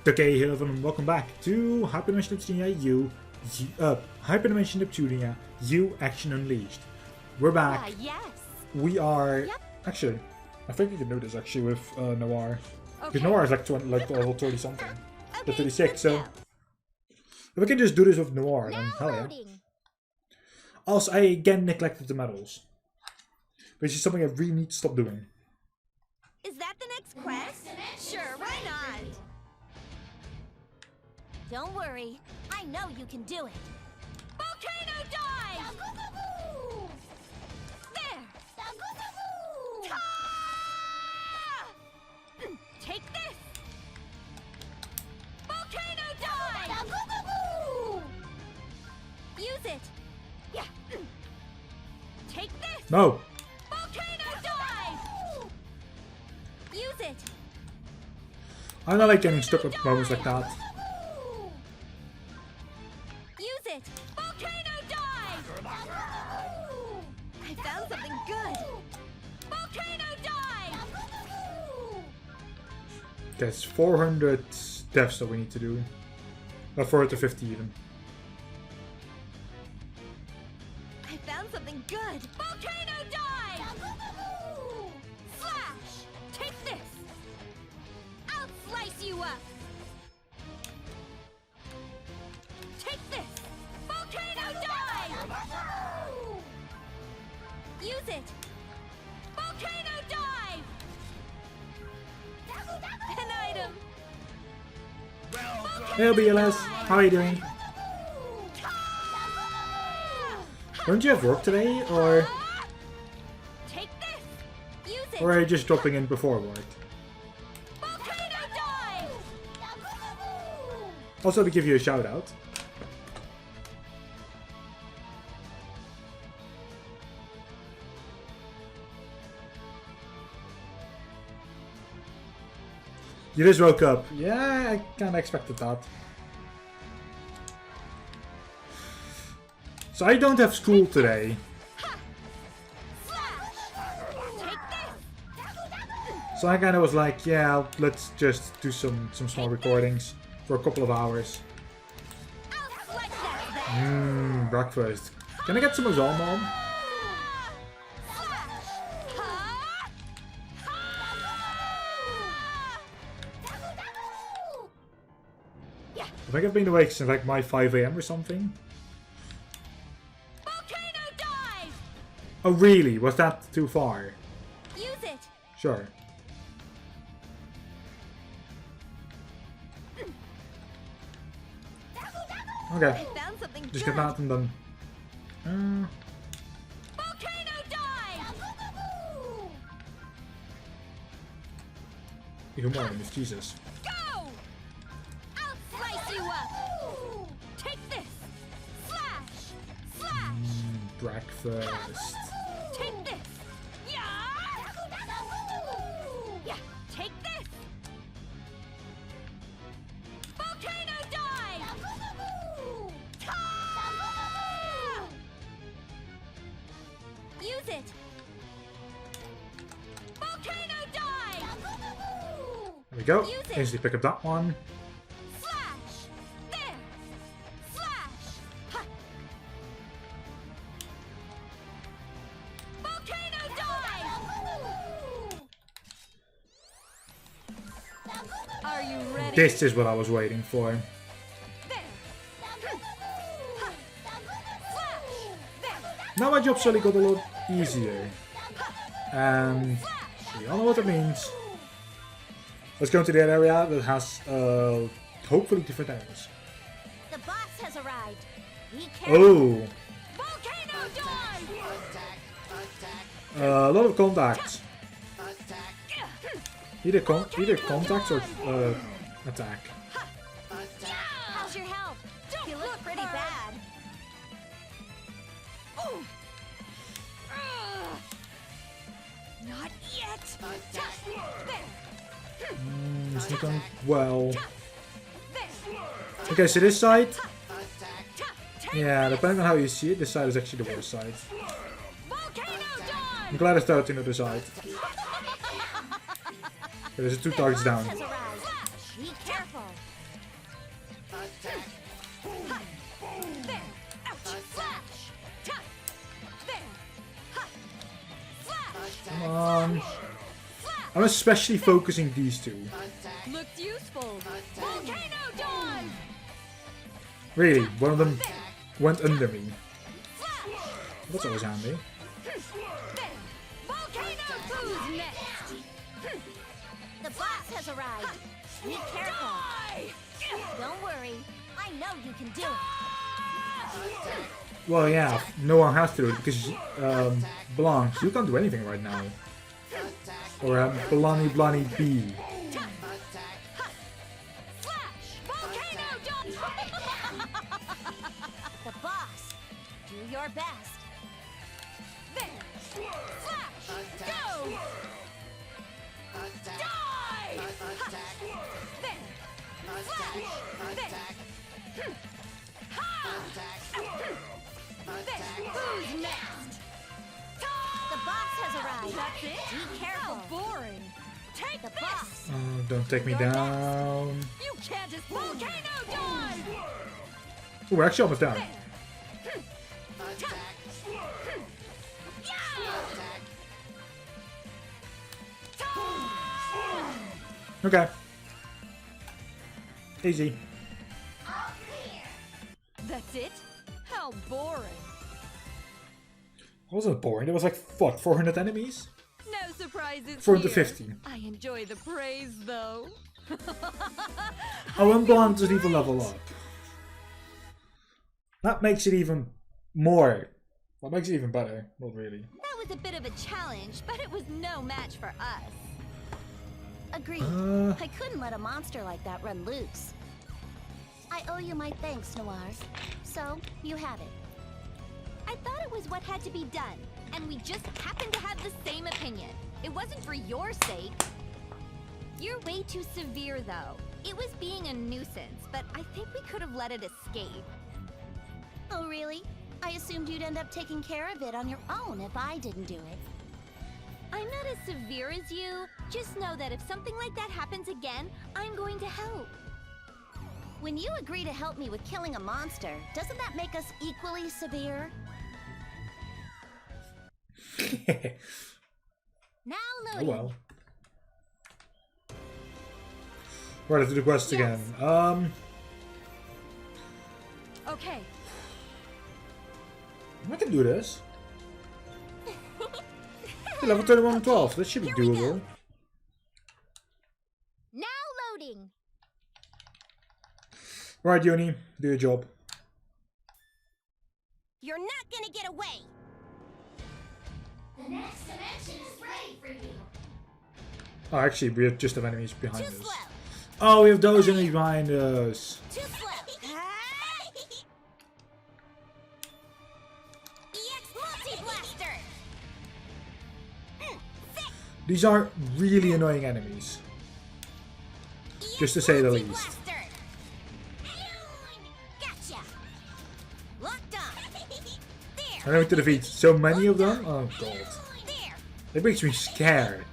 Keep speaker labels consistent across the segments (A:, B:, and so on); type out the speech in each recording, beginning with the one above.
A: Okay, hello everyone, welcome back to Hyperdimension Neptunia Hyperdimension Neptunia U Action Unleashed. We're back.
B: Yes.
A: We are...
B: Yep.
A: Actually, I think you can do this actually with Noir. Because
B: Okay.
A: Noir is like, level 30 something. The
B: Okay,
A: 36,
B: let's
A: so...
B: go.
A: If we can just do this with Noir, then
B: Now
A: hell yeah.
B: loading.
A: Also, I again neglected the medals. Which is something I really need to stop doing.
B: Is that the next quest? Sure, why not? Don't worry, I know you can do it. Volcano dive! There! Ta! Take this! Volcano dive! Use it! Yeah! Take this!
A: No!
B: Volcano dive! Use it!
A: I'm not like getting stuck with moments like that.
B: Use it! Volcano dive! I found something good! Volcano dive!
A: There's 400 deaths that we need to do. 450 even.
B: I found something good! Volcano dive! Slash! Take this! I'll slice you up! Take this! Volcano dive! Use it! Volcano dive! An item!
A: Hey BLS, how are you doing? Don't you have work today, or
B: Take this! Use it!
A: are you just dropping in before work?
B: Volcano dive!
A: Also to give you a shout out. You just woke up. Yeah, I kinda expected that. So I don't have school today. So I kinda was like, yeah, let's just do some small recordings for a couple of hours. Breakfast. Can I get some Azal, Mom? I think I've been awake since like my 5 AM or something.
B: Volcano dive!
A: Oh really? Was that too far?
B: Use it!
A: Sure. Okay,
B: I found something
A: just
B: good!
A: get that and done.
B: Volcano dive!
A: Even more than this, Jesus.
B: Go! I'll slice you up! Take this! Slash! Slash!
A: Breakfast.
B: Take this! Yeah! Yeah! Take this! Volcano dive! Ta! Use it! Volcano dive!
A: There we go.
B: Use it.
A: Easily pick up that one.
B: Slash! There! Slash! Ha! Volcano dive! Are you ready?
A: This is what I was waiting for.
B: There! Ha! Slash! There!
A: Now my job suddenly got a lot easier. And we all know what that means. Let's go into that area that has hopefully different areas.
B: The boss has arrived. Be careful.
A: Oh,
B: Volcano dive!
A: a lot of contacts. Either contacts or attack.
B: How's your health? You look pretty bad. Ooh. Not yet. There.
A: It's not going well.
B: There.
A: Okay, so this side,
B: Take
A: yeah, depending on how you see it, this side is actually the worst side.
B: Volcano
A: I'm
B: dive!
A: glad I started on the other side. Okay, there's 2 targets down.
B: Has arrived. Be careful. There. Ouch. Slash. Tuck. There. Ha. Slash.
A: Come on. I'm especially focusing these two.
B: Looks useful. Volcano dive.
A: Really, one of them went under me.
B: Slash.
A: That's always handy.
B: There. Volcano booze next. The boss has arrived. Be careful. Don't worry. I know you can do it.
A: Well, yeah, no one has to do it because Blanche, you can't do anything right now. Or Blonny B.
B: Slash. Volcano dive. The boss. Do your best. There. Slash. Go. Die. There. Slash. There. Ha. There. Who's next? The boss has arrived. That's it? Be careful. How boring. Take the boss.
A: Oh, don't take me down.
B: You can't just volcano dive.
A: Oh, we're actually almost down. Okay. Easy.
B: That's it? How boring.
A: It wasn't boring. There was like, what, 400 enemies?
B: No surprises
A: 450.
B: here. I enjoy the praise, though.
A: Oh, and Blanche doesn't even level up. That makes it even more. That makes it even better. Not really.
B: That was a bit of a challenge, but it was no match for us. Agreed. I couldn't let a monster like that run loose. I owe you my thanks, Noir. So, you have it. I thought it was what had to be done, and we just happened to have the same opinion. It wasn't for your sake. You're way too severe, though. It was being a nuisance, but I think we could have let it escape. Oh, really? I assumed you'd end up taking care of it on your own if I didn't do it. I'm not as severe as you. Just know that if something like that happens again, I'm going to help. When you agree to help me with killing a monster, doesn't that make us equally severe? Now loading.
A: Oh well. Right, let's do the quest again.
B: Okay.
A: I can do this. Level 31 and 12. That should be doable.
B: Now loading.
A: Right, Uni, do your job.
B: You're not gonna get away.
C: The next dimension is ready for you.
A: Oh, actually, we just have enemies behind
B: Too
A: us.
B: slow.
A: Oh, we have those enemies behind us.
B: Too slow. EX multi-blaster.
A: These are really annoying enemies, just to say the least.
B: Multi-blaster. Gotcha. Locked on. There.
A: I'm going to defeat so many of them. Oh god,
B: There.
A: it makes me scared.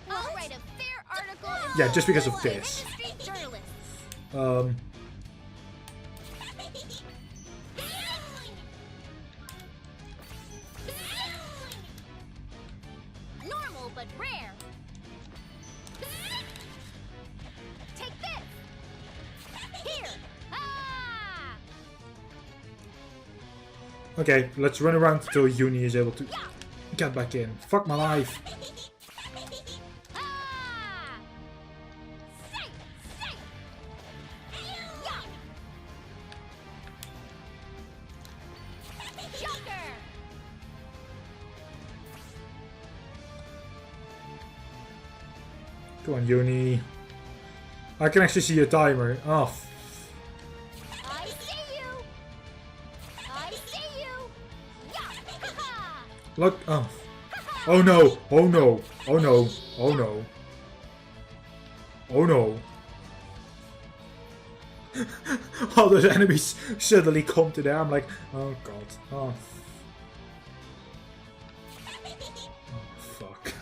B: I'll write a fair article.
A: Yeah, just because of this.
B: Industry journalist. Normal but rare. Take this. Here. Ah!
A: Okay, let's run around until Uni is able to get back in. Fuck my life.
B: Ah! Safe, safe. Yeah. Joker.
A: Come on, Uni. I can actually see your timer. Oh,
B: I see you. I see you. Yeah.
A: look. Oh. Oh no. Oh no. Oh no. Oh no. Oh no. All those enemies suddenly come to there. I'm like, oh god. Oh. Oh fuck.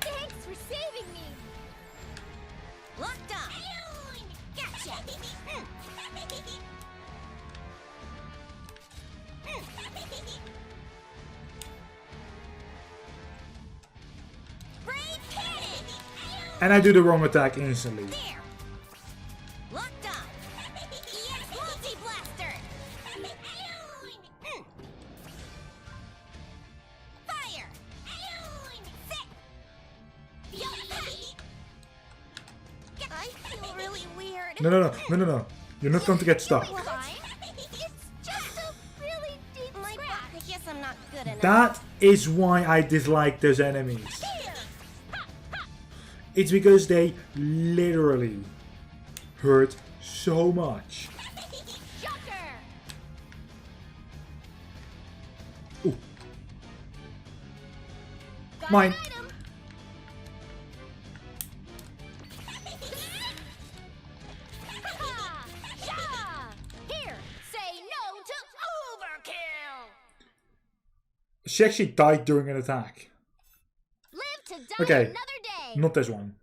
B: Thanks for saving me. Locked on. Gotcha. Brave cannon.
A: And I do the wrong attack instantly.
B: There. Locked on. Yes, multi-blaster. Fire. Sit. I feel really weird.
A: No. You're not going to get stuck.
B: It's just a really deep scratch. I guess I'm not good enough.
A: That is why I dislike those enemies.
B: Here.
A: It's because they literally hurt so much.
B: Shocker.
A: Ooh.
B: Got
A: Mine.
B: an item. Ha! Yeah! Here, say no to overkill.
A: She actually died during an attack.
B: Live to die
A: Okay.
B: another day.
A: Not this one.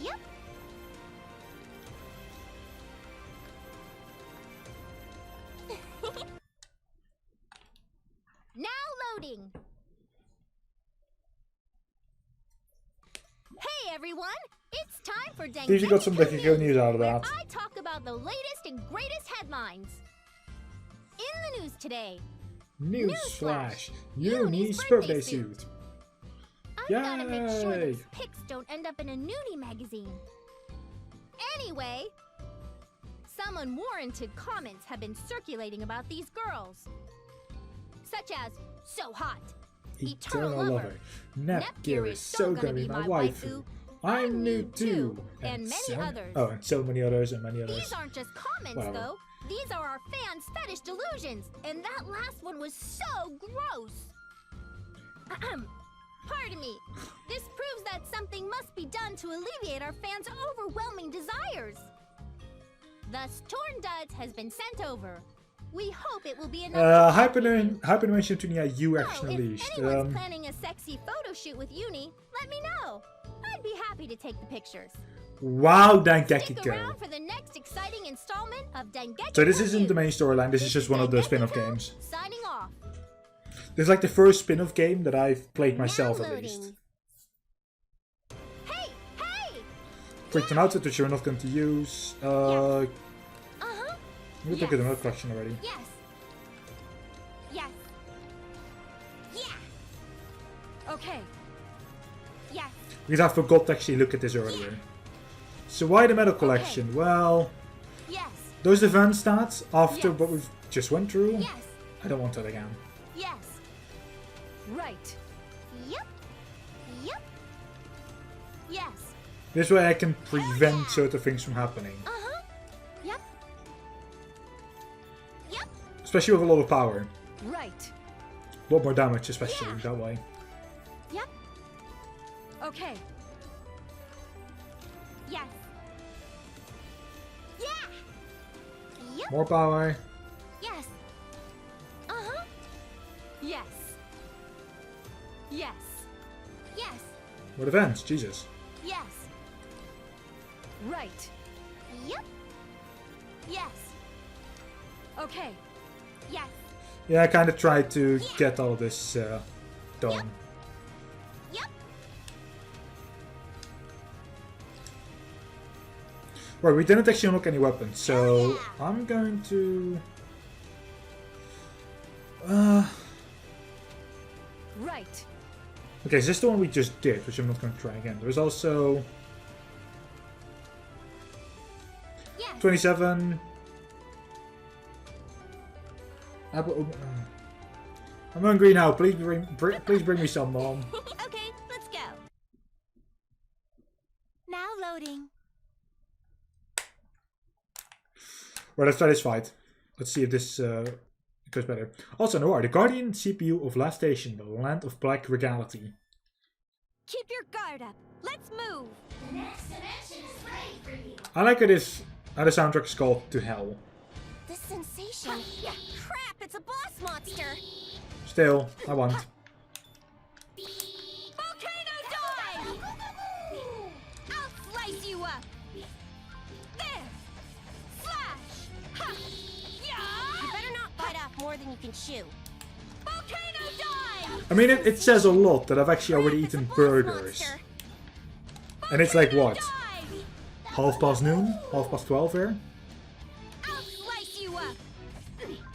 B: Yep. Now loading. Hey everyone, it's time for Dang
A: These you got some good news out of
B: where
A: that.
B: I talk about the latest and greatest headlines. In the news today,
A: Newsflash! Uni's birthday suit!
B: I've gotta make sure
A: Yay!
B: those pics don't end up in a nudie magazine. Anyway, some unwarranted comments have been circulating about these girls. Such as, so hot, eternal lover,
A: Neptunia is so gonna be my waifu. I'm nude too!
B: and many others.
A: Oh, and so many others and many others.
B: These aren't just comments,
A: Whatever.
B: though. These are our fans' fetish delusions, and that last one was so gross. Pardon me. This proves that something must be done to alleviate our fans' overwhelming desires. Thus, Torn Duds has been sent over. We hope it will be enough.
A: Hyperdimension Neptunia you actually
B: If
A: released.
B: anyone's planning a sexy photo shoot with Uni, let me know. I'd be happy to take the pictures.
A: Wow,
B: Stick
A: Dengeki
B: around for the next exciting installment of Dengeki.
A: So this isn't the main storyline, this is just one of the spin-off games.
B: Signing off.
A: This is like the first spin-off game that I've played myself at least.
B: Hey, hey!
A: Create an outfit which you're not going to use.
B: Uh-huh.
A: We look at another question already.
B: Yes. Yes. Yeah. Okay. Yes.
A: Because I forgot to actually look at this earlier. So why the medal collection? Well,
B: Yes.
A: those event stats after
B: Yes.
A: what we've just went through,
B: Yes.
A: I don't want that again.
B: Yes. Right. Yep. Yep. Yes.
A: This way I can prevent certain things from happening.
B: Uh-huh. Yep. Yep.
A: Especially with a lot of power.
B: Right.
A: A lot more damage especially
B: Yeah.
A: that way.
B: Yep. Okay. Yes. Yeah. Yep.
A: More power.
B: Yes. Uh-huh. Yes. Yes. Yes.
A: More defense, Jesus.
B: Yes. Right. Yep. Yes. Okay. Yes.
A: Yeah, I kind of tried to get all this done.
B: Yep.
A: Right, we didn't actually unlock any weapons, so
B: Oh, yeah.
A: I'm going to...
B: Right.
A: Okay, so this is the one we just did, which I'm not going to try again. There's also
B: Yes.
A: 27. Apple. I'm hungry now. Please bring me some, Mom.
B: Okay, let's go. Now loading.
A: Right, let's try this fight. Let's see if this goes better. Also, Noir, the Guardian CPU of Last Station, the Land of Black Regality.
B: Keep your guard up. Let's move.
C: The next dimension is ready for you.
A: I like how the soundtrack is called To Hell.
B: The sensation. Crap, it's a boss monster.
A: Still, I want.
B: Volcano dive! I'll slice you up! There! Slash! Ha! Yeah! You better not bite off more than you can chew. Volcano dive!
A: I mean, it says a lot that I've actually already eaten burgers. And it's like what? Half past noon? Half past 12 here?
B: I'll slice you up!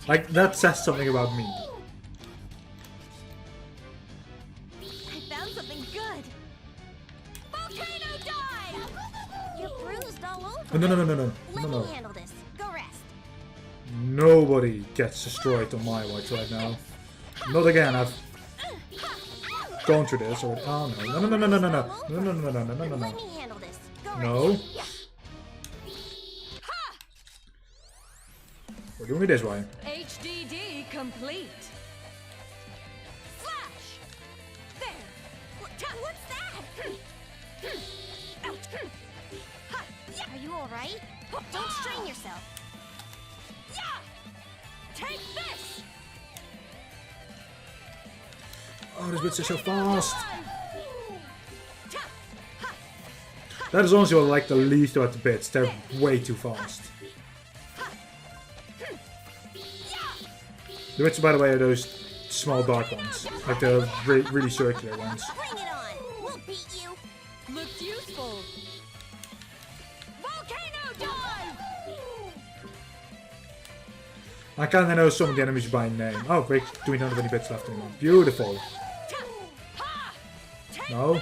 A: Like, that says something about me.
B: I found something good! Volcano dive! You're bruised all over.
A: No.
B: Let me handle this. Go rest.
A: Nobody gets destroyed on my watch right now. Not again, I've gone through this already. Oh no. No.
B: Let me handle this. Go rest.
A: No. We're doing it this way.
D: HDD complete.
B: Flash! There! What's that? Ouch. Are you alright? Don't strain yourself. Yeah! Take this!
A: Oh, these bits are so fast. That is honestly what I like the least about the bits. They're way too fast. The bits, by the way, are those small dark ones. Like the really circular ones.
B: Bring it on! We'll beat you!
D: Looks useful.
B: Volcano dive!
A: I kinda know some of the enemies by name. Oh, great. Do we not have any bits left anymore? Beautiful. No.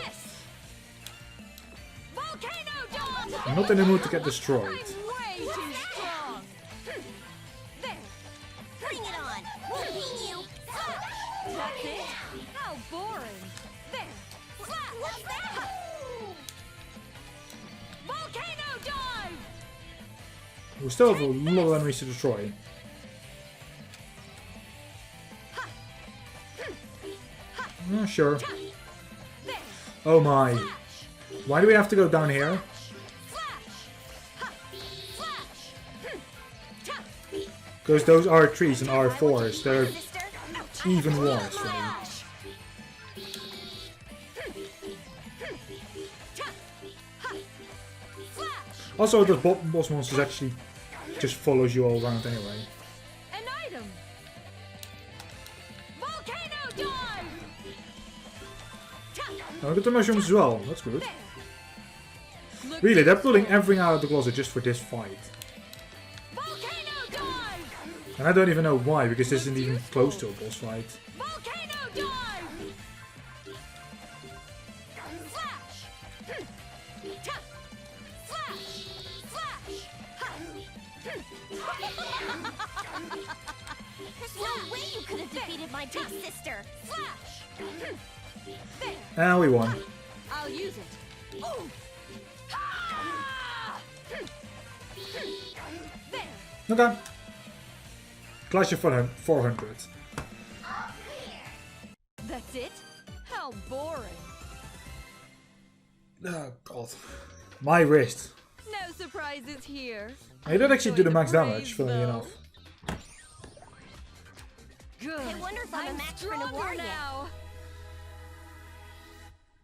B: Volcano dive!
A: I'm not in the mood to get destroyed.
D: Way too strong.
B: There! Bring it on! We'll beat you!
D: That's it? How boring.
B: There! What's that? Volcano dive!
A: We still have a lot of enemies to destroy. Oh, sure. Oh my. Why do we have to go down here? Because those R3s and R4s, they're even worse for me. Also, the boss monsters actually just follows you all around anyway.
D: An item.
B: Volcano dive!
A: Oh, I got the mushrooms as well. That's good.
D: Look
A: Really, they're pulling everything out of the closet just for this fight.
B: Volcano dive!
A: And I don't even know why, because this isn't even close to a boss fight.
B: Volcano dive! Flash! Flash! There's no way you could have defeated my big sister! Flash!
A: And we won.
D: I'll use it.
B: Ooh. Ah! There!
A: Okay. Clash of 400.
D: That's it? How boring.
A: Oh god. My wrist.
D: No surprises here.
A: I did actually do the max
D: Going to
A: damage,
D: praise,
A: funnily
D: though.
A: enough.
D: Good.
B: I wonder if I'm a match for
D: stronger
B: Noir yet.
D: now.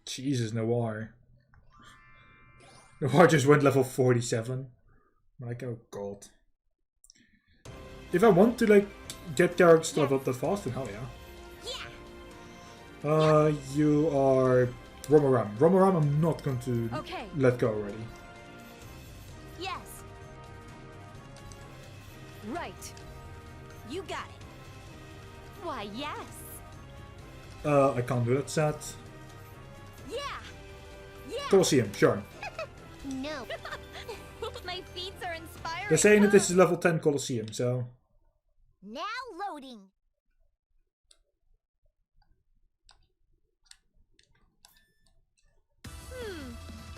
A: Jesus, Noir. Noir just went level 47. Like, oh god. If I want to, like, get characters to level up that fast, then hell yeah. You are Romoram. Romoram, I'm not going to let go already.
B: Yes,
D: Right.
B: you got it. Why, yes.
A: I can't do that, sad.
B: Yeah.
A: Colosseum, sure.
B: No. My feats are inspiring.
A: They're saying that this is level 10 Colosseum, so...
B: Now loading.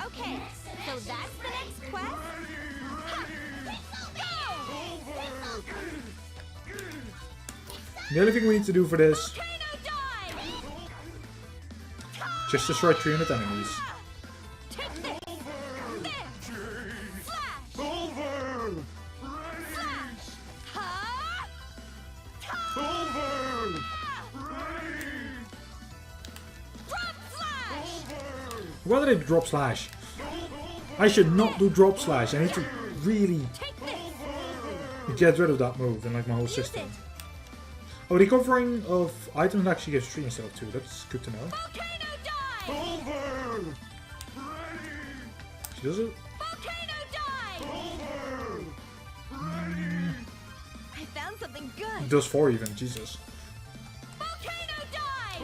B: Okay, so that's the next quest? Ha! Go!
A: The only thing we need to do for this,
B: Volcano dive!
A: just destroy 300 enemies.
B: Take this! There! Flash! Flash! Ha!
A: Why did I drop slash? I should not do drop slash. I need to really get rid of that move in like my whole system. Oh, recovering of items actually gives 3 instead of 2. That's good to know.
B: Volcano dive!
A: She does it.
B: Volcano dive!
D: I found something good.
A: It does 4 even. Jesus.
B: Volcano dive!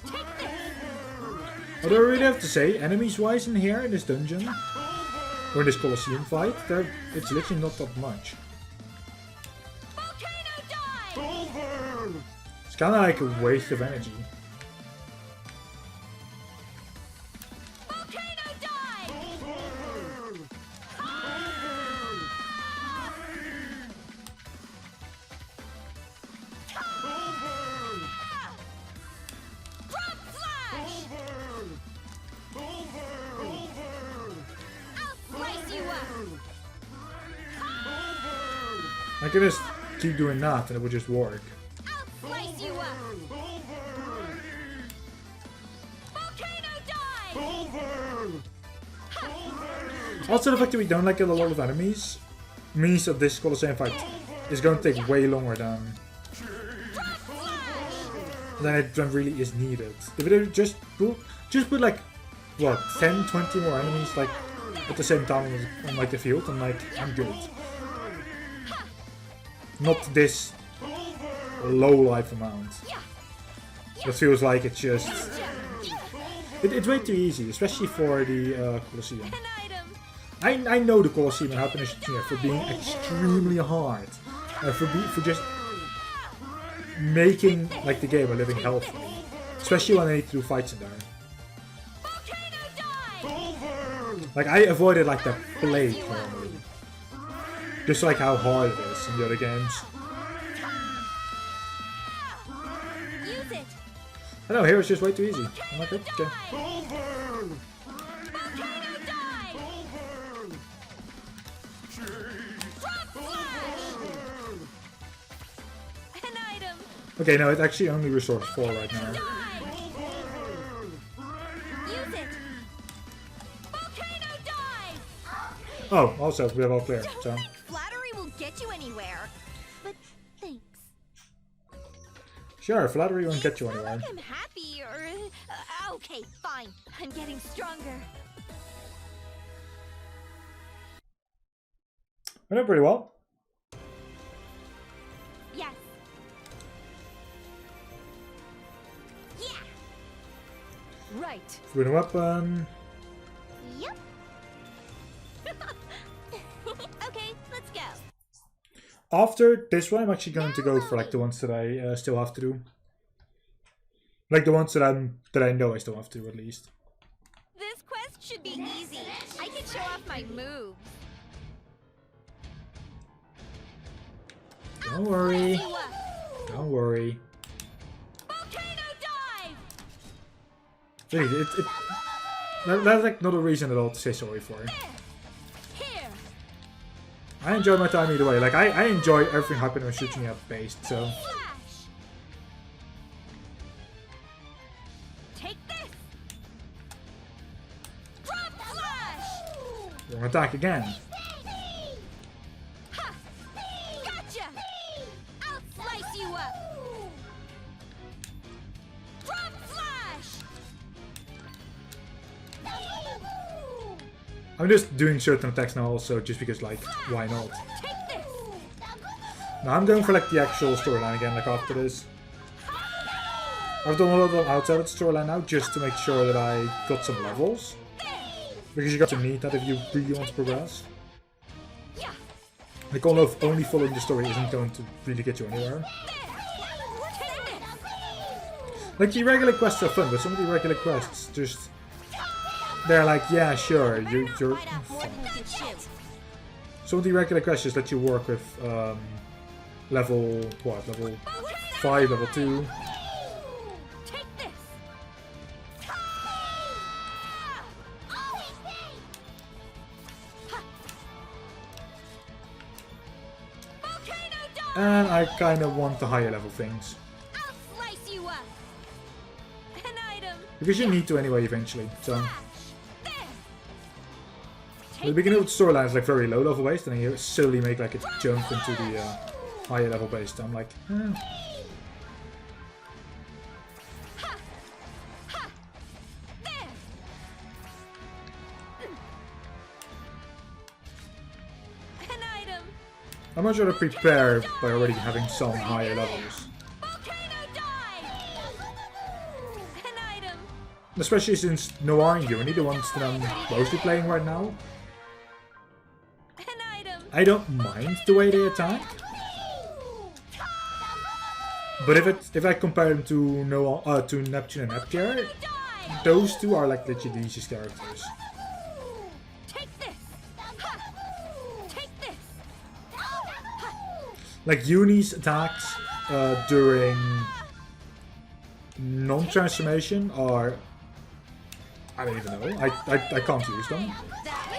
B: Take this!
A: Although I really have to say, enemies wise in here in this dungeon, or in this Colosseum fight, it's literally not that much.
B: Volcano dive!
A: It's kind of like a waste of energy.
B: Volcano dive! Drop slash! I'll slice you up!
A: I can just keep doing that and it would just work.
B: I'll slice you up! Volcano dive!
A: Also, the fact that we don't like get a lot of enemies means that this Colosseum fight is going to take way longer than it really is needed. If it just put like what 10, 20 more enemies like at the same time on like the field, and like I'm good. Not this low life amount. It feels like it's just it's way too easy, especially for the Colosseum.
D: An item.
A: I know the Colosseum and Hyperdimension for being extremely hard, for just making like the game a living hell for me, especially when I need to do fights in there.
B: Volcano dive!
A: Like I avoided like the plague normally, just like how hard it is in the other games.
B: Use it!
A: I know here it's just way too easy. I'm like, okay.
B: Volcano dive! Drop slash!
D: An item.
A: Okay, no, it actually only restores 4 right now.
B: Dive! Use it! Volcano dive!
A: Oh, also we have all clear. So
D: Flattery will get you anywhere.
B: But thanks.
A: sure, flattery won't get you
D: It's not
A: anywhere.
D: like I'm happy or. Okay, fine. I'm getting stronger.
A: We're doing pretty well.
B: Yes. Yeah!
D: Right.
A: With a weapon.
B: Yep. Okay, let's go.
A: After this one, I'm actually going to go for like the ones that I still have to do. Like the ones that I know I still have to do at least.
D: This quest should be easy. I can show off my moves.
A: Don't worry.
B: You up.
A: Don't worry.
B: Volcano dive!
A: Really, that's like not a reason at all to say sorry for.
B: Here!
A: I enjoy my time either way. Like I enjoy everything Hyperdimension based. So
B: Flash! Take this! Drop flash!
A: wrong attack again.
B: Ha! Gotcha! I'll slice you up! Drop flash!
A: I'm just doing certain attacks now also just because like why not?
B: Take this!
A: Now I'm going for like the actual storyline again, like after this. I've done a lot of them outside of the storyline now just to make sure that I got some levels. Because you got to need that if you really want to progress.
B: Yeah!
A: Like only following the story isn't going to really get you anywhere.
B: Take this!
A: Like the regular quests are fun, but some of the regular quests just they're like, yeah, sure, you're
B: Bite off more than you can chew.
A: some of the regular quests just let you work with level what? Level 5, level 2.
B: Take this! Volcano dive!
A: And I kinda want the higher level things.
B: I'll slice you up!
A: Because you need to anyway eventually. So at the beginning of the storyline is like very low level based, and then you slowly make like a jump into the higher level based. I'm like, I'm not sure to prepare by already having some higher levels. Especially since Noir and Unity, the ones that I'm mostly playing right now, I don't mind the way they attack. But if I compare them to to Neptune and Raptr, those two are like legit the easiest characters. Like Uni's attacks during non-transformation are, I don't even know. I can't use them.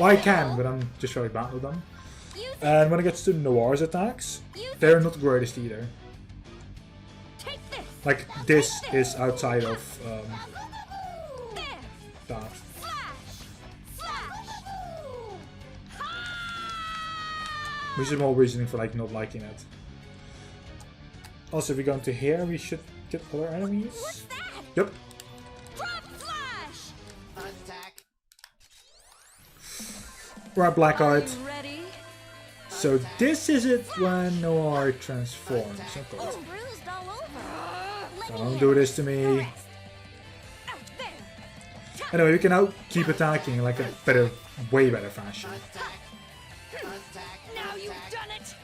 A: Well, I can, but I'm just very bad with them. And when it gets to Noir's attacks, they're not the greatest either. Like this is outside of that. Which is more reasoning for like not liking it. Also, if we go into here, we should get other enemies.
D: What's that?
A: Yep.
D: Drop flash.
C: Attack.
A: We're at Blackheart.
D: Ready?
A: So this is it when Noir transforms. Okay.
B: It's bruised all over. Let me
A: Don't
B: in.
A: do this to me.
D: Out there.
A: Anyway, we can now keep attacking in like a better, way better fashion.
C: Attack. Attack.
D: Now you've done it.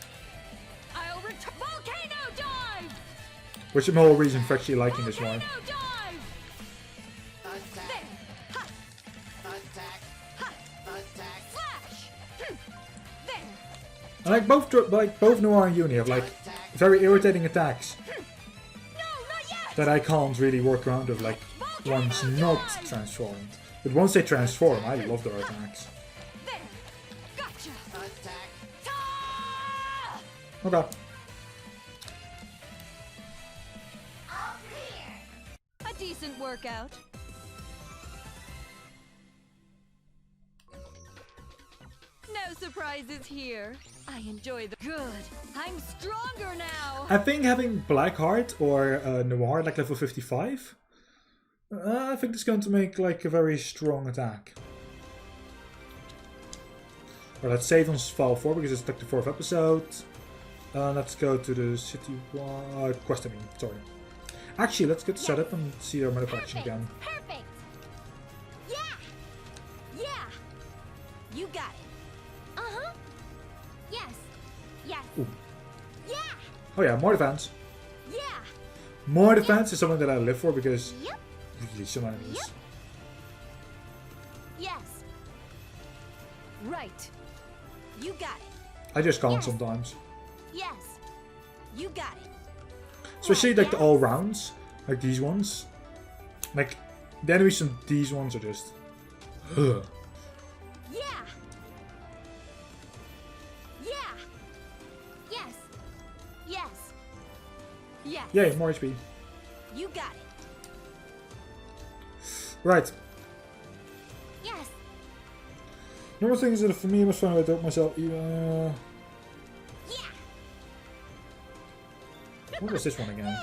D: I'll return. Volcano dive.
A: Which is the whole reason for actually liking this one.
D: Volcano dive.
C: Attack. Attack. Attack.
D: Flash. There.
A: And like both Noir and Uni have like very irritating attacks
D: No, not yet.
A: that I can't really work around with, like ones not transformed. But once they transform, I love their attacks.
D: There. Gotcha.
C: Attack.
D: Ah!
A: Okay.
D: A decent workout. No surprises here. I enjoy the good. I'm stronger now.
A: I think having Blackheart or Noir like level 55, I think it's going to make like a very strong attack. Well, let's save on file 4 because it's like the 4th episode. Let's go to the city quest. I mean, sorry. Actually, let's get set up and see our meta action again.
B: Perfect.
D: Yeah. Yeah. You got it.
B: Uh-huh. Yes. Yes.
A: Ooh.
B: Yeah.
A: Oh yeah, more defense.
D: Yeah.
A: More defense is something that I live for because
B: Yep.
A: really some enemies.
B: Yep. Yes.
D: Right. You got it.
A: I just can't
B: Yes.
A: sometimes.
B: Yes.
D: You got it.
A: Especially like the all rounds, like these ones. Like the enemies from these ones are just. Ugh.
D: Yeah. Yeah.
B: Yes. Yes.
D: Yes.
A: Yay, more HP.
D: You got it.
A: Right.
B: Yes.
A: Number of things that for me I must find out about myself.
B: Yeah.
A: What was this one again?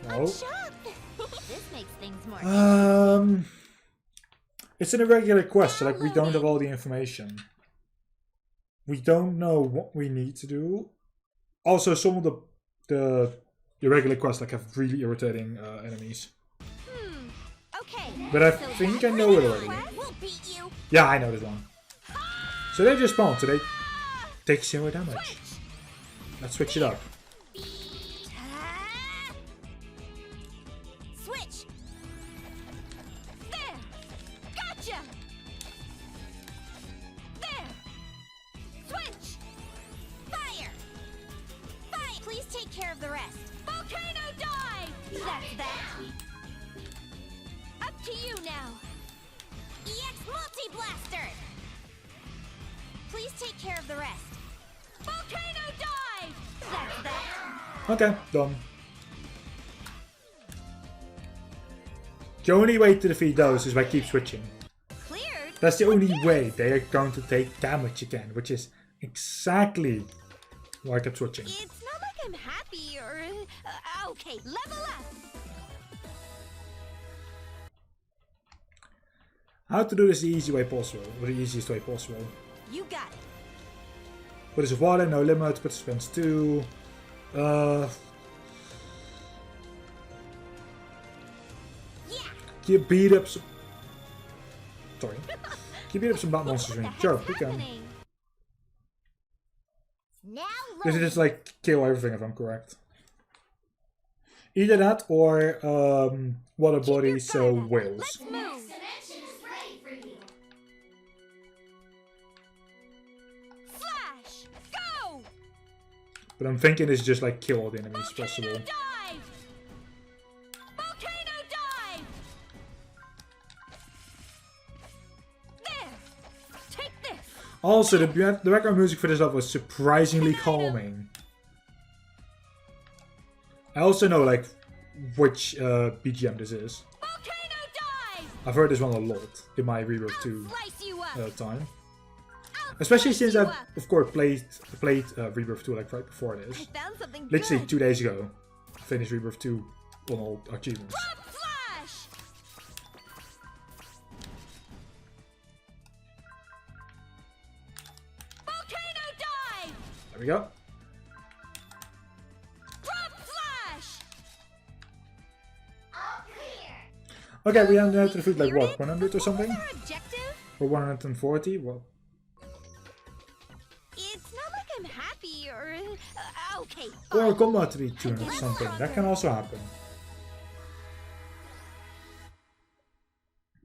B: I'm
A: No.
B: shocked. This makes things more.
A: It's an irregular quest, so like we don't have all the information. We don't know what we need to do. Also, some of the irregular quests like have really irritating enemies.
D: Okay.
A: But I
B: So
A: think I
B: that's
A: know it
B: the
A: already.
B: quest? We'll beat you.
A: Yeah, I know this one. So they just spawn, so they take 0 damage. Let's switch it up.
B: Ah! Switch.
D: There. Gotcha. There. Switch.
B: Fire. Fire. Please take care of the rest.
D: Volcano dive.
B: That's that.
D: Up to you now.
B: EX Multi-Blaster. Please take care of the rest.
D: Volcano dive.
B: That's that.
A: Okay, done. The only way to defeat those is by keep switching.
D: Cleared.
A: That's the only way they are going to take damage again, which is exactly why I kept switching.
B: It's not like I'm happy or... okay, level up!
A: How to do this the easy way possible, or the easiest way possible.
B: You got it.
A: Bodies of water, no limit, participants 2.
B: Yeah!
A: Can you beat up some... Sorry. Can you beat up some bat monsters when you
B: What the
A: jump?
B: heck's
A: You can.
B: happening? Now
A: Because it
B: load.
A: just like kill everything if I'm correct. Either that or water bodies, so whales.
B: Let's move.
C: Dimension is ready for you.
B: Flash!
D: Go.
A: But I'm thinking it's just like kill all the enemies possible.
D: Volcano dive. Volcano dive. There. Take this.
A: Also, the background music for this level was surprisingly calming. I also know like which BGM this is.
D: Volcano dive.
A: I've heard this one a lot in my Rebirth 2
B: Slice you up.
A: time.
B: I'll
A: Especially
B: slice
A: since
B: you
A: I've,
B: up.
A: of course, played Rebirth 2 like right before
B: I
A: this.
B: found something
A: Literally
B: good.
A: 2 days ago, I finished Rebirth 2 on all achievements.
B: Drop flash!
D: Volcano dive.
A: There we go.
B: Drop flash!
C: All clear.
A: Okay, we have to defeat like what, 100 or something?
B: What's our objective?
A: Or 140? What?
B: It's not like I'm happy or... okay.
A: Or
B: fine.
A: combat to be 200 or something. That can also happen.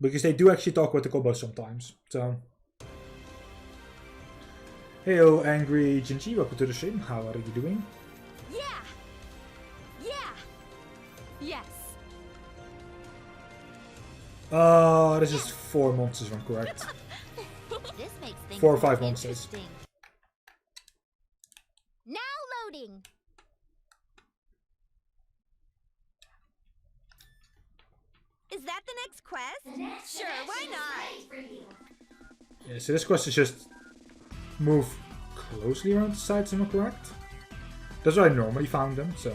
A: Because they do actually talk about the combos sometimes. So. Heyo, Angry Jinji, welcome to the stream. How are you doing?
B: Yeah! Yeah!
D: Yes.
A: This is 4 monsters if I'm correct.
B: This makes things
A: 4 or 5
B: more
A: monsters.
B: interesting. Now loading! Is that the next quest? Sure, why not?
C: Ready for you.
A: Yeah, so this quest is just move closely around the sides, am I correct? That's where I normally found them, so.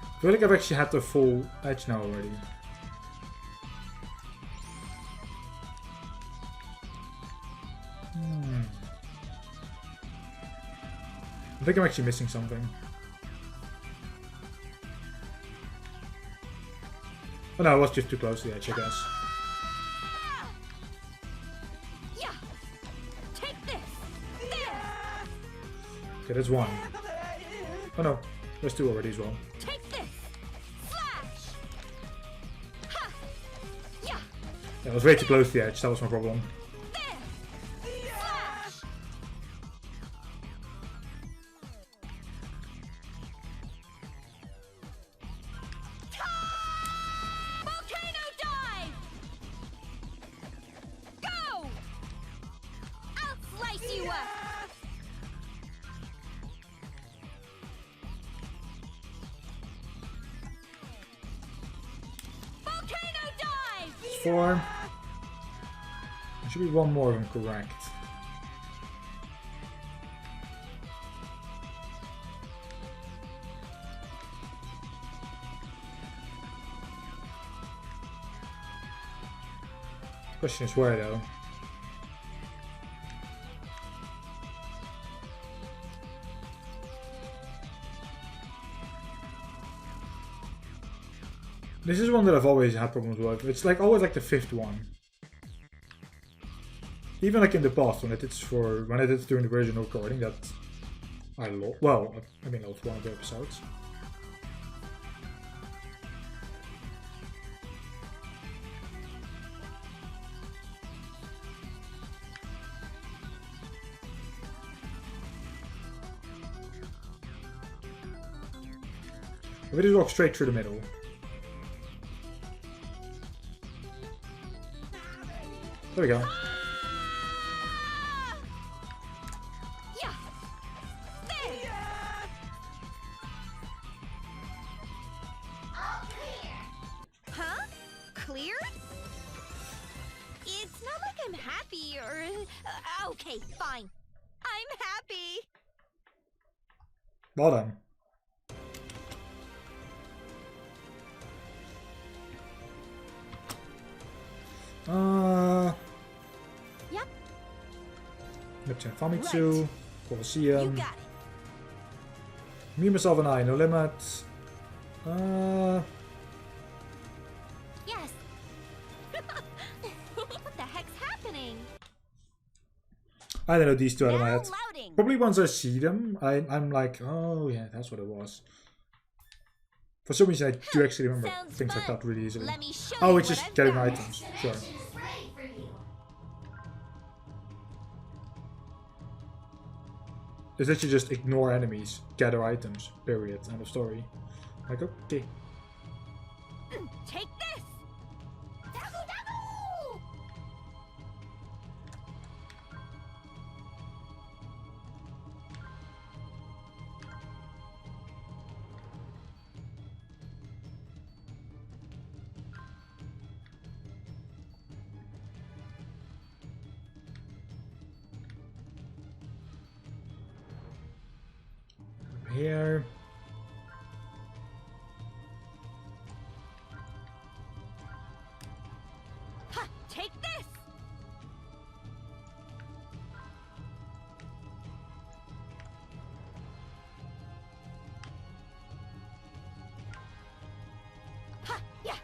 A: I feel like I've actually had the full edge now already. I think I'm actually missing something. Oh no, I was just too close to the edge, I guess.
B: Yeah! Take this! There!
A: Okay, that's 1. Oh no, there's 2 already as well.
B: Take this! Flash! Ha! Yeah!
A: Yeah, I was way too close to the edge, that was my problem.
B: There! Flash!
D: Volcano dive. Go.
B: I'll slice you up!
D: Volcano dive.
A: 4. There should be 1 more if I'm correct. Question is where though? This is one that I've always had problems with. It's like always like the 5th one. Even like in the past when I did it during the original recording that I lost. Well, I mean, lost one of the episodes. If we just walk straight through the middle. There we go.
D: Yeah. There. Huh? Cleared? It's not like I'm happy or... okay, fine. I'm happy.
A: Well done.
B: Yep.
A: Neptunia Famitsu, Colosseum.
B: You got it.
A: Me, myself, and I, no limit.
B: Yes.
D: What the heck's happening?
A: I don't know these two out of my
B: Now
A: head.
B: loading.
A: Probably once I see them, I'm like, oh yeah, that's what it was. For some reason, I do actually remember
B: Sounds
A: things like
B: fun.
A: that really easily.
B: Let me show
A: Oh,
B: you
A: it's
B: what
A: just
B: I've
A: getting
B: got.
A: items. Sure.
C: Dimension is ready for you.
A: It's literally just ignore enemies, gather items, period, end of story. Like, okay.
B: Take this. Double, double.
A: Here.
B: Ha, take this. Ha, yeah.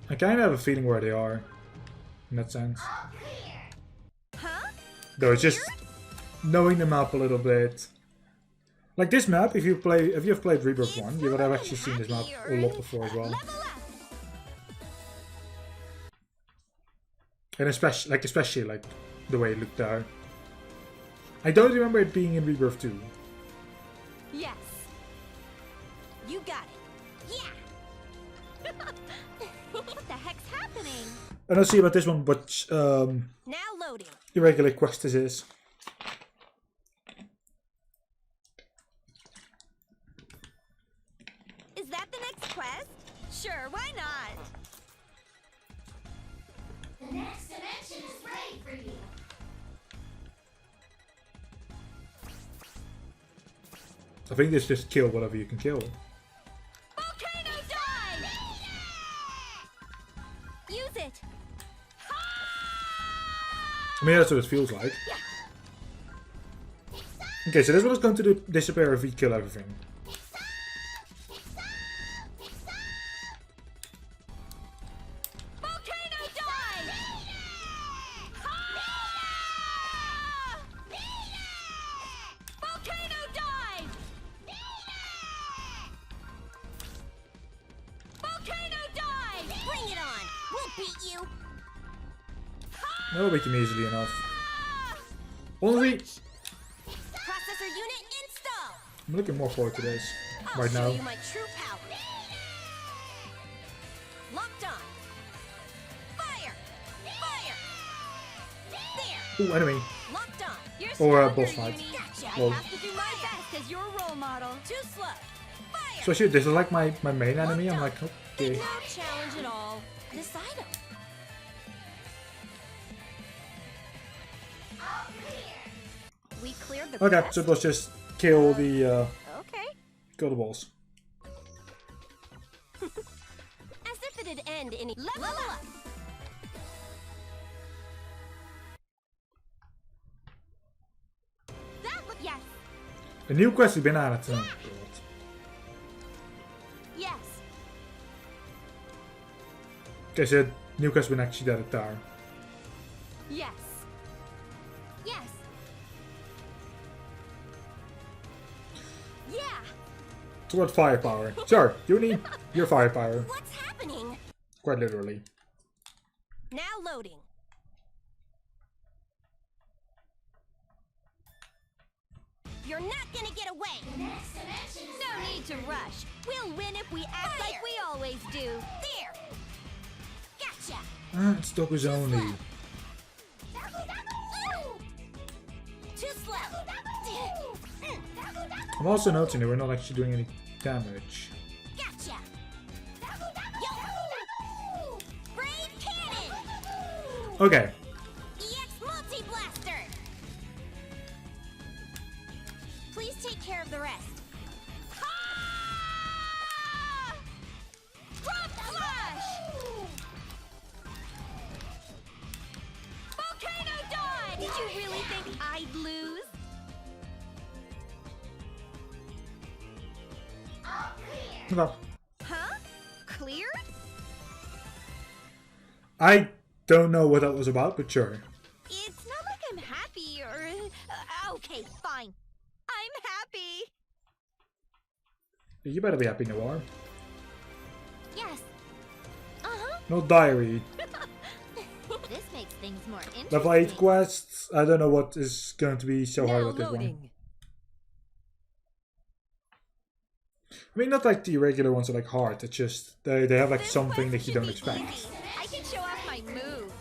A: I kind of have a feeling where they are, in that sense.
B: Huh?
A: Though it's just knowing the map a little bit. Like this map, if you've played Rebirth 1, you would have actually seen this map a lot before as well.
B: Level up.
A: And especially like the way it looked there. I don't remember it being in Rebirth 2.
B: Yes. You got it. Yeah. What the heck's happening?
A: And I'll see about this one, but
B: Now loading.
A: irregular quest this is.
B: Is that the next quest? Sure, why not?
C: The next dimension is ready for you.
A: I think this just kill whatever you can kill.
B: Volcano dive! Use it.
A: I mean, that's what it feels like. Okay, so this one is going to disappear if we kill everything.
B: Volcano dive! Volcano dive! Volcano dive! Bring it on! We'll beat you!
A: That'll beat him easily enough. Honestly,
B: Processor unit install!
A: I'm looking more forward to this
B: I'll
A: right
B: show
A: now.
B: you my true power. Locked on. Fire! Fire! There!
A: Ooh, enemy.
B: Locked on.
D: You're
A: Or a
D: stronger,
A: boss fight.
D: Uni.
B: Gotcha.
A: Well.
D: I have to do my best as your role model.
B: Too slow. Fire!
A: So actually, this is like my main enemy. I'm like, okay.
B: No challenge at all. This item. We cleared the
A: Okay,
B: quest?
A: so let's just kill the
B: Okay.
A: boss.
B: As if it'd end any level up. That look yes.
A: A new quest has been added.
B: Yes.
A: Okay, so new quest has been actually added there.
B: Yes. Yes. Yeah.
A: So what firepower? Sure, Uni, your firepower.
B: What's happening?
A: Quite literally.
B: Now loading. You're not gonna get away.
C: Next dimension is
D: No need to rush. We'll win if we act like we always do.
B: There. Gotcha.
A: Ah, it's Doku's only.
B: Too slow.
A: I'm also noticing that we're not actually doing any damage.
B: Gotcha. Yo. Brave cannon.
A: Okay.
B: EX multi-blaster. Please take care of the rest.
D: Ah! Drop flash! Volcano dodge! Did you really think I'd lose?
A: No.
D: Huh? Cleared?
A: I don't know what that was about, but sure.
D: It's not like I'm happy or... okay, fine. I'm happy.
A: You better be happy, Noir.
B: Yes. Uh-huh.
A: No diary.
B: This makes things more interesting.
A: Level 8 quests. I don't know what is going to be so hard
D: Now
A: with this one.
D: loading.
A: I mean, not like the regular ones are like hard. It's just they have like
D: This
A: something that
D: quest
A: you
D: should
A: don't
D: be
A: expect.
D: easy. I can show off my moves.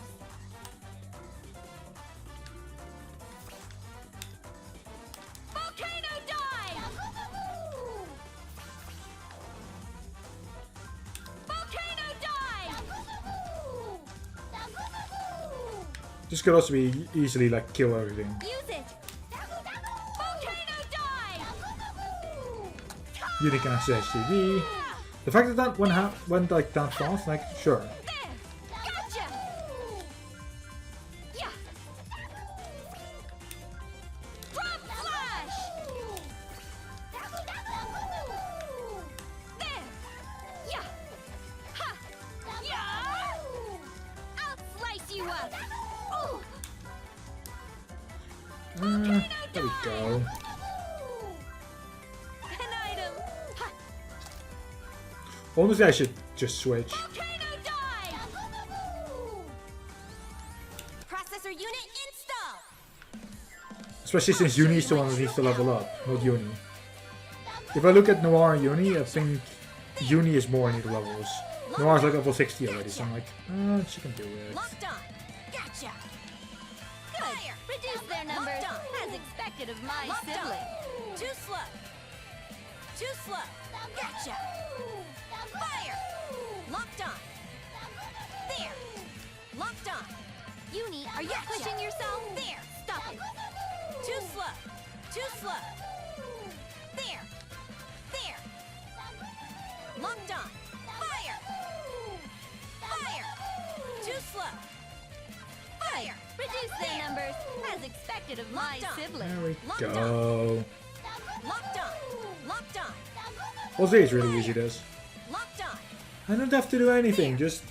D: Volcano dive! Volcano dive!
A: This could also be easily like kill everything.
D: Use it! Volcano dive!
A: Unity can access TV. The fact that that one went like that fast, like sure.
D: There! Gotcha! Yeah! Drop flash! There! Yeah! Ha! Yeah! I'll slice you up! Ooh!
A: There we go.
D: An item! Ha!
A: Honestly, I should just switch.
D: Volcano dive!
B: Processor unit installed.
A: Especially since Uni is the one that needs to level up, not Uni. If I look at Noir and Uni, I think Uni is more in the levels. Noir's like level 60 already, so I'm like, she can do it.
B: Locked on. Gotcha.
D: Good! Reduce their numbers, as expected of my sibling.
B: Too slow. Too slow. Gotcha. Fire. Locked on. There. Locked on.
D: Uni, are you pushing yourself?
B: There. Stop it. Too slow. Too slow. There. There. Locked on. Fire. Fire. Too slow. Fire.
D: Reduce their numbers, as expected of my
B: Locked on.
D: sibling.
A: There we
B: Locked
A: go.
B: Locked on. Locked on.
A: Well, this is really easy, this.
B: Locked on.
A: I don't have to do anything, just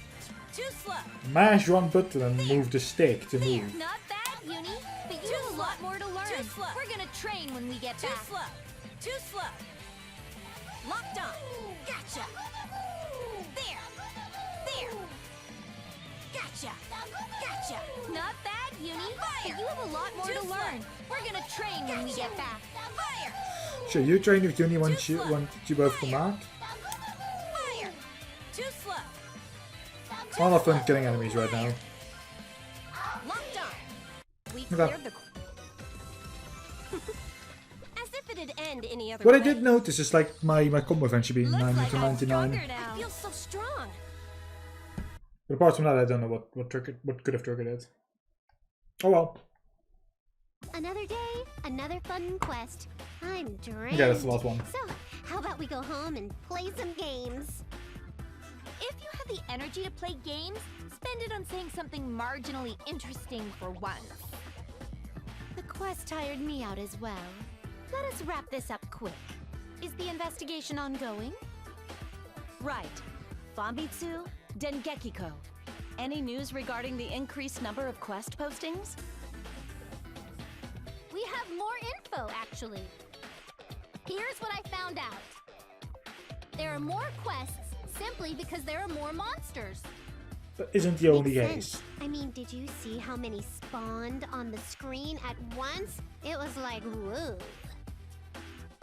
B: Too slow.
A: mash one button and move the stick to move.
D: Not bad, Uni, but you
B: Too
D: have a lot
B: slow.
D: more to learn.
B: Too slow.
D: We're gonna train when we get
B: Too
D: back.
B: slow. Too slow. Locked on. Gotcha. There. There. Gotcha. Gotcha.
D: Not bad, Uni, but you have a lot more
B: Too
D: to
B: slow.
D: learn. We're gonna train when we get back.
B: Fire.
A: Sure, you train with Uni once you both come back.
B: Fire. Too slow.
A: All have fun killing enemies right now.
B: Locked on.
D: We
A: Okay.
D: cleared the...
B: As if it'd end any other
A: What I
B: way.
A: did notice is like my combo event should be
D: Looks
A: 90
D: like
A: to
D: I'm
A: 99.
D: stronger now.
B: I feel so strong.
A: But apart from that, I don't know what could have triggered it. Oh well.
B: Another day, another fun quest. I'm drained.
A: Yeah, that's the last one.
B: So, how about we go home and play some games?
D: If you have the energy to play games, spend it on saying something marginally interesting for once.
B: The quest tired me out as well. Let us wrap this up quick. Is the investigation ongoing?
E: Right. Famitsu, Dengekiko. Any news regarding the increased number of quest postings?
B: We have more info, actually. Here's what I found out. There are more quests simply because there are more monsters.
A: That isn't the only
B: Makes
A: case.
B: sense. I mean, did you see how many spawned on the screen at once? It was like, whoa.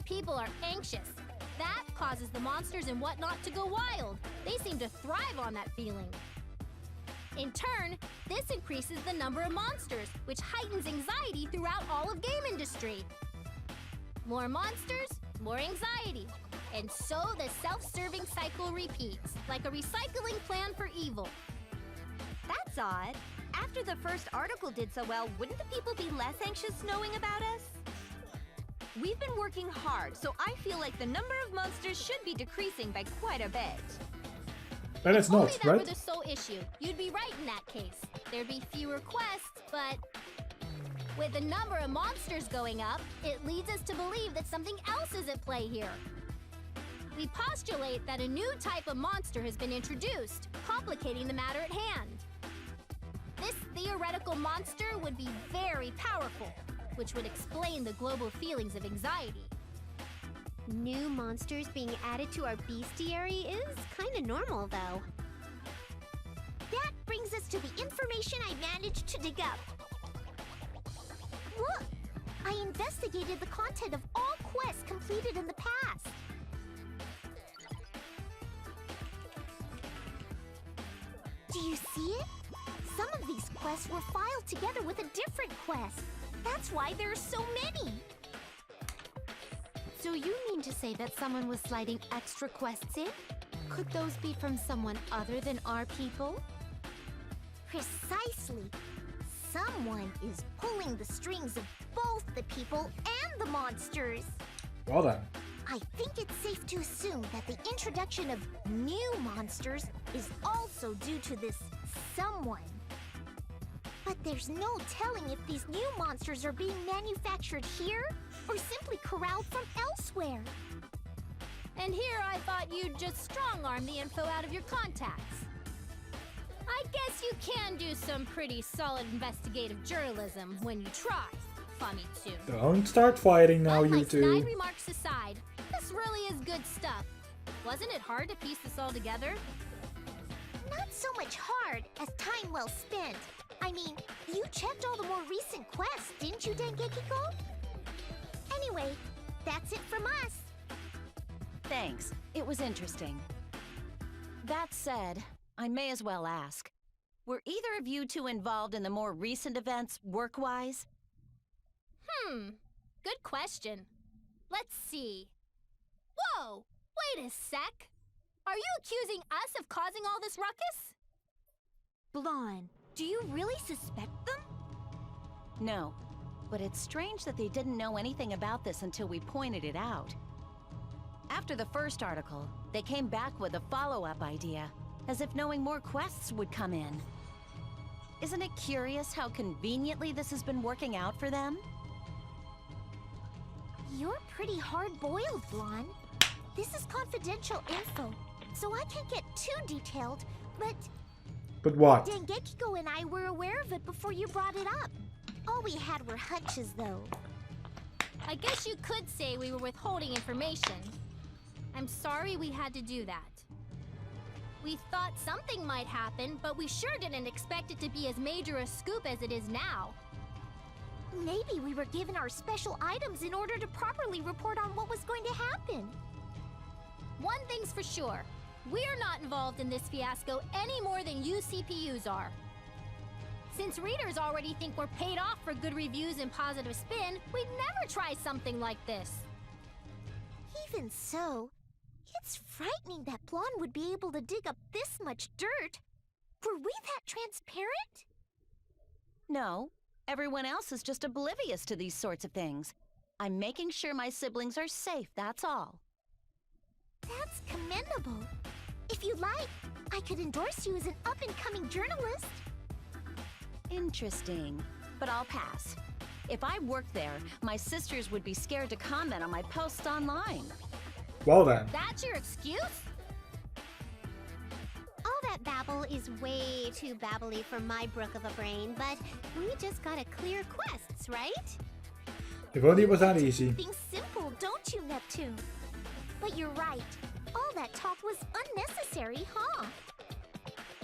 F: people are anxious. That causes the monsters and whatnot to go wild. They seem to thrive on that feeling. In turn, this increases the number of monsters, which heightens anxiety throughout all of game industry. More monsters, more anxiety. And so the self-serving cycle repeats, like a recycling plan for evil.
D: That's odd. After the first article did so well, wouldn't the people be less anxious knowing about us? We've been working hard, so I feel like the number of monsters should be decreasing by quite a bit.
A: And it's
F: Only
A: not,
F: that
A: right?
F: were the sole issue. You'd be right in that case. There'd be fewer quests, but with the number of monsters going up, it leads us to believe that something else is at play here. We postulate that a new type of monster has been introduced, complicating the matter at hand. This theoretical monster would be very powerful, which would explain the global feelings of anxiety.
B: New monsters being added to our bestiary is kinda normal, though. That brings us to the information I managed to dig up. Look! I investigated the content of all quests completed in the past. Do you see it? Some of these quests were filed together with a different quest. That's why there are so many. So you mean to say that someone was sliding extra quests in? Could those be from someone other than our people? Precisely. Someone is pulling the strings of both the people and the monsters.
A: Well then.
B: I think it's safe to assume that the introduction of new monsters is also due to this someone. But there's no telling if these new monsters are being manufactured here or simply corralled from elsewhere.
F: And here I thought you'd just strong-arm the info out of your contacts. I guess you can do some pretty solid investigative journalism when you try, Famitsu.
A: Don't start fighting now,
F: All
A: you
F: my
A: two.
F: snide remarks aside, this really is good stuff. Wasn't it hard to piece this all together?
B: Not so much hard as time well spent. I mean, you checked all the more recent quests, didn't you, Dengeki-ko? Anyway, that's it from us.
E: Thanks. It was interesting. That said, I may as well ask. Were either of you two involved in the more recent events, work-wise?
F: Good question. Let's see. Whoa! Wait a sec! Are you accusing us of causing all this ruckus?
B: Blonde, do you really suspect them?
E: No. But it's strange that they didn't know anything about this until we pointed it out. After the first article, they came back with a follow-up idea, as if knowing more quests would come in. Isn't it curious how conveniently this has been working out for them?
B: You're pretty hard-boiled, Blonde. This is confidential info, so I can't get too detailed, but
A: But what?
B: Dengeki-ko and I were aware of it before you brought it up. All we had were hunches, though.
F: I guess you could say we were withholding information. I'm sorry we had to do that. We thought something might happen, but we sure didn't expect it to be as major a scoop as it is now.
B: Maybe we were given our special items in order to properly report on what was going to happen.
F: One thing's for sure. We're not involved in this fiasco any more than you CPUs are. Since readers already think we're paid off for good reviews and positive spin, we'd never try something like this.
B: Even so, it's frightening that Blonde would be able to dig up this much dirt. Were we that transparent?
E: No. Everyone else is just oblivious to these sorts of things. I'm making sure my siblings are safe, that's all.
B: That's commendable. If you like, I could endorse you as an up-and-coming journalist.
E: Interesting. But I'll pass. If I worked there, my sisters would be scared to comment on my posts online.
A: Well then.
F: That's your excuse?
B: All that babble is way too babbly for my brook of a brain, but we just gotta clear quests, right?
A: If only it was that easy.
B: Things simple, don't you, Neptune? But you're right. All that talk was unnecessary, huh?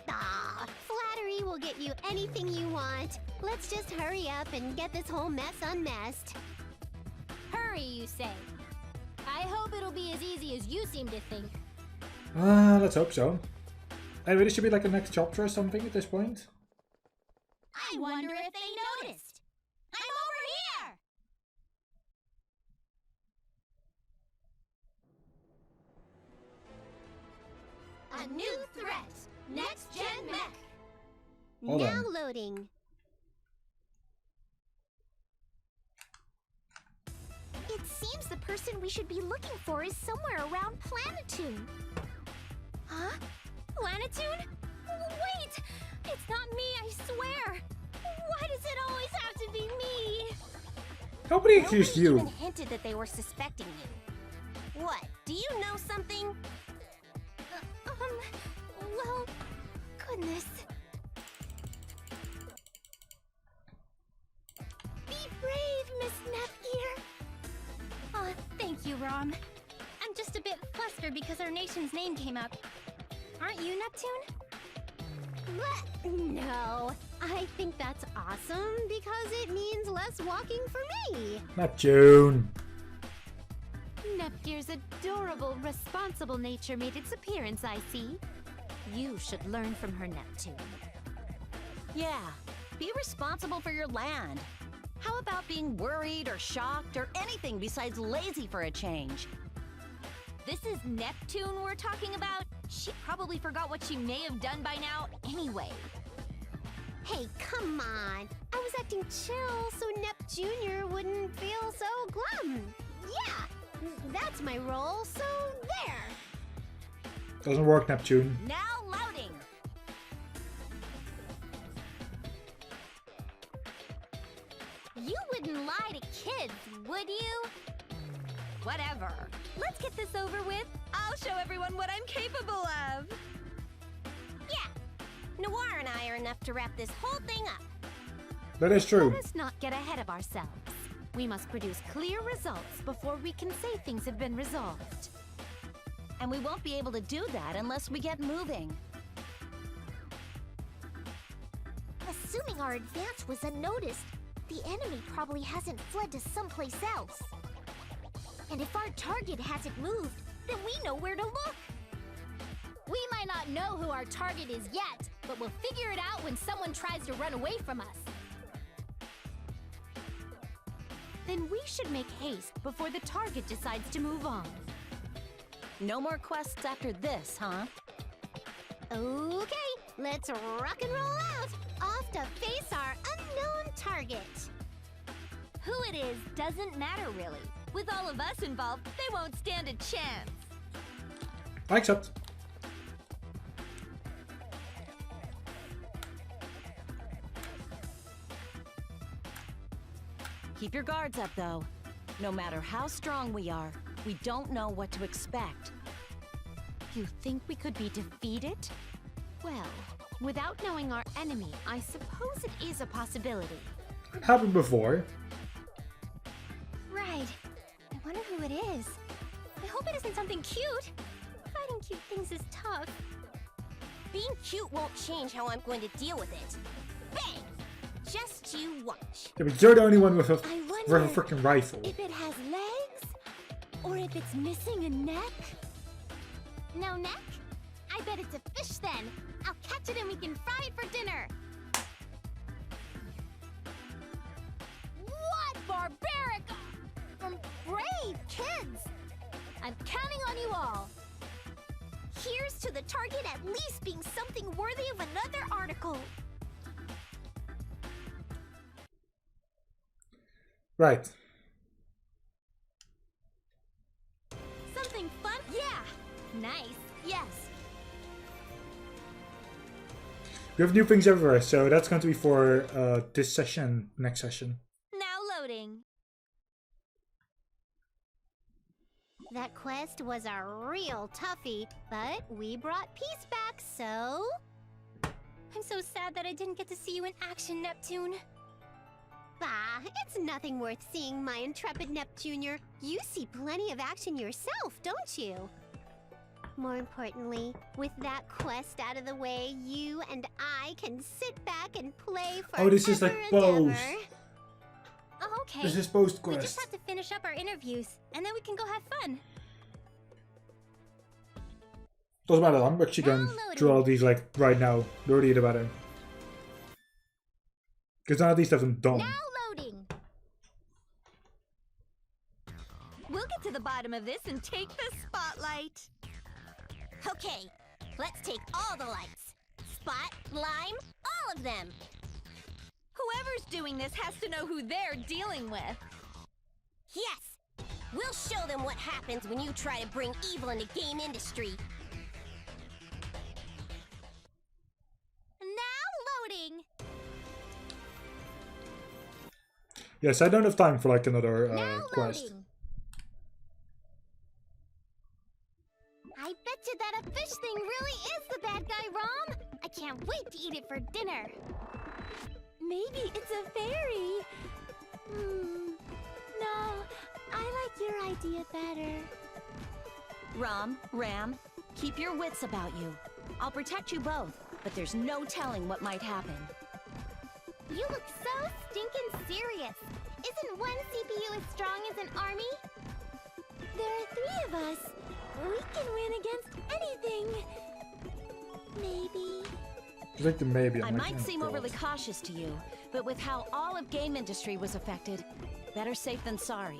B: Ah, flattery will get you anything you want. Let's just hurry up and get this whole mess unmessed.
F: Hurry, you say. I hope it'll be as easy as you seem to think.
A: Let's hope so. Anyway, this should be like a next chapter or something at this point.
F: I wonder if they noticed. I'm over here! A new threat! Next gen mech!
A: Hold
F: now
A: on.
F: loading. It seems the person we should be looking for is somewhere around Planetoon. Huh? Planetoon? Wait! It's not me, I swear! Why does it always have to be me?
A: Nobody accused you.
F: Even hinted that they were suspecting you. What? Do you know something? Well, goodness. Be brave, Miss Nepgear. Oh, thank you, Rom. I'm just a bit flustered because our nation's name came up. Aren't you, Neptune? No, I think that's awesome because it means less walking for me.
A: Neptune.
F: Nepgear's adorable, responsible nature made its appearance, I see. You should learn from her, Neptune.
E: Yeah, be responsible for your land. How about being worried or shocked or anything besides lazy for a change?
D: This is Neptune we're talking about? She probably forgot what she may have done by now anyway.
F: Hey, come on. I was acting chill so Nep Jr. wouldn't feel so glum. Yeah, that's my role, so there.
A: Doesn't work, Neptune.
D: Now loading!
F: You wouldn't lie to kids, would you?
D: Whatever. Let's get this over with. I'll show everyone what I'm capable of.
F: Yeah. Noir and I are enough to wrap this whole thing up.
A: That is true.
F: Let us not get ahead of ourselves. We must produce clear results before we can say things have been resolved.
E: And we won't be able to do that unless we get moving.
F: Assuming our advance was unnoticed, the enemy probably hasn't fled to someplace else. And if our target hasn't moved, then we know where to look. We might not know who our target is yet, but we'll figure it out when someone tries to run away from us. Then we should make haste before the target decides to move on.
E: No more quests after this, huh?
F: Okay, let's rock and roll out. Off to face our unknown target.
D: Who it is doesn't matter really. With all of us involved, they won't stand a chance.
A: I accept.
E: Keep your guards up, though. No matter how strong we are, we don't know what to expect.
F: You think we could be defeated? Well, without knowing our enemy, I suppose it is a possibility.
A: It happened before.
F: Right. I wonder who it is. I hope it isn't something cute. Fighting cute things is tough. Being cute won't change how I'm going to deal with it. Bang! Just you watch.
A: Yeah, but you're the only one with a
F: I wonder
A: freaking rifle.
F: if it has legs, or if it's missing a neck. No neck? I bet it's a fish then. I'll catch it and we can fry it for dinner. What barbaric, brave kids! I'm counting on you all. Here's to the target at least being something worthy of another article.
A: Right.
F: Something fun? Yeah. Nice. Yes.
A: We have new things everywhere, so that's going to be for this session, next session.
D: Now loading.
F: That quest was a real toughie, but we brought peace back, so... I'm so sad that I didn't get to see you in action, Neptune. Bah, it's nothing worth seeing, my intrepid Nep Jr. You see plenty of action yourself, don't you? More importantly, with that quest out of the way, you and I can sit back and play forever
A: Oh, this is like
F: and
A: bows.
F: ever. Oh, okay.
A: This is post
F: We just
A: quest.
F: have to finish up our interviews, and then we can go have fun.
A: Doesn't matter, I'm actually going through all these like right now. The earlier the better. Because none of these have them done.
F: Now loading.
D: We'll get to the bottom of this and take the spotlight.
B: Okay, let's take all the lights. Spot, lime, all of them.
D: Whoever's doing this has to know who they're dealing with.
B: Yes! We'll show them what happens when you try to bring evil in the game industry.
F: Now loading.
A: Yes, I don't have time for like another
F: Now
A: quest.
F: loading. I bet you that a fish thing really is the bad guy, Rom. I can't wait to eat it for dinner. Maybe it's a fairy. No, I like your idea better.
E: Ram, keep your wits about you. I'll protect you both, but there's no telling what might happen.
F: You look so stinking serious. Isn't one CPU as strong as an army? There are 3 of us. We can win against anything. Maybe.
A: It's like the maybe.
E: I
A: I'm like,
E: might
A: oh,
E: seem
A: God.
E: overly cautious to you, but with how all of game industry was affected, better safe than sorry.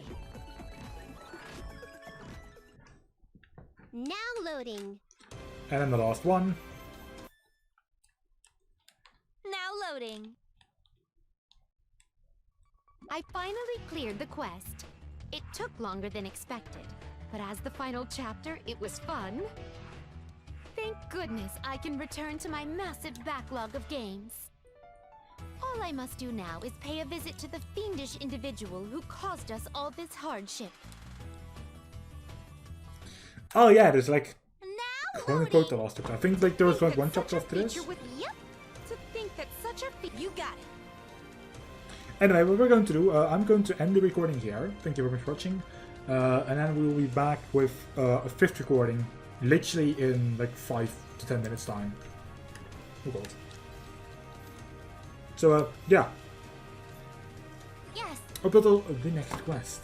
F: Now loading.
A: And then the last one.
D: Now loading.
F: I finally cleared the quest. It took longer than expected, but as the final chapter, it was fun. Thank goodness I can return to my massive backlog of games. All I must do now is pay a visit to the fiendish individual who caused us all this hardship.
A: Oh yeah, there's like
F: Now
A: quote unquote the last chapter. I think like there was like one chapter after this.
F: Yep. To think that such a
D: You got it.
A: Anyway, what we're going to do, I'm going to end the recording here. Thank you very much for watching. And then we will be back with a 5th recording, literally in like 5 to 10 minutes time. Oh god. So, yeah.
F: yes.
A: Hope that'll be next quest.